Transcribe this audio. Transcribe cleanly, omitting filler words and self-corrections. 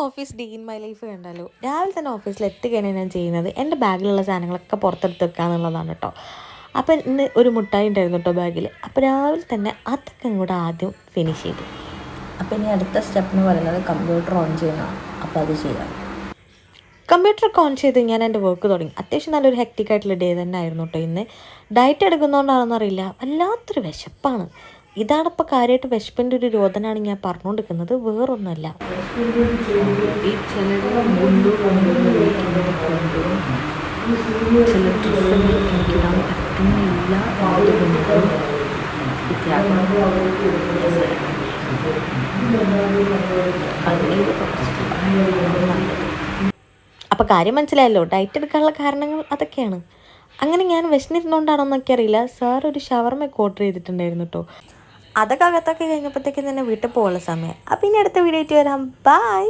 Office day in my life കണ്ടല്ലോ. രാവിലെ തന്നെ ഓഫീസിൽ എത്തുകയാണ് ഞാൻ ചെയ്യുന്നത്. എൻ്റെ ബാഗിലുള്ള സാധനങ്ങളൊക്കെ പുറത്തെടുത്ത് വെക്കുക എന്നുള്ളതാണ് കേട്ടോ. അപ്പം ഇന്ന് ഒരു മുട്ടായി ഉണ്ടായിരുന്നു കേട്ടോ ബാഗിൽ. അപ്പോൾ രാവിലെ തന്നെ അതൊക്കെ ഇങ്ങോട്ട് ആദ്യം ഫിനിഷ് ചെയ്തു. അപ്പോൾ ഇനി അടുത്ത സ്റ്റെപ്പ് എന്ന് പറയുന്നത് കമ്പ്യൂട്ടർ ഓൺ ചെയ്യണം. അപ്പോൾ അത് ചെയ്യാം. കമ്പ്യൂട്ടറൊക്കെ ഓൺ ചെയ്ത് ഞാൻ എൻ്റെ വർക്ക് തുടങ്ങി. അത്യാവശ്യം നല്ലൊരു ഹെക്റ്റിക് ആയിട്ടുള്ള ഡേ തന്നെ ആയിരുന്നു കേട്ടോ ഇന്ന്. ഡയറ്റ് എടുക്കുന്നതുകൊണ്ടാണെന്നറിയില്ല, വല്ലാത്തൊരു വിശപ്പാണ്. ഇതാണിപ്പോൾ കാര്യമായിട്ട് വിശപ്പിൻ്റെ ഒരു രോദനാണ് ഞാൻ പറഞ്ഞുകൊണ്ടിരിക്കുന്നത്, വേറൊന്നുമല്ല. ഈ ചിലർ മുണ്ടു കൊണ്ടുവന്ന് വയ്ക്കുന്നത് കൊണ്ടും ചില ഡ്രസ്സുകൾ എനിക്കിടാൻ പറ്റുന്നില്ല എന്നതുകൊണ്ടും കണ്ണീര് നല്ലത്. അപ്പോൾ കാര്യം മനസ്സിലായല്ലോ, ഡയറ്റ് എടുക്കാനുള്ള കാരണങ്ങൾ അതൊക്കെയാണ്. അങ്ങനെ ഞാൻ വിശന്നിരുന്നോണ്ടാണോന്നൊക്കെ അറിയില്ല, സാർ ഒരു ഷവർമയൊക്കെ ഓർഡർ ചെയ്തിട്ടുണ്ടായിരുന്നു കേട്ടോ. അതൊക്കെ അകത്തൊക്കെ കഴിഞ്ഞപ്പോഴത്തേക്കും തന്നെ വീട്ടിൽ പോകാനുള്ള സമയം. അപ്പം ഇനി അടുത്ത വീഡിയോ ആയിട്ട് വരാം. ബൈ.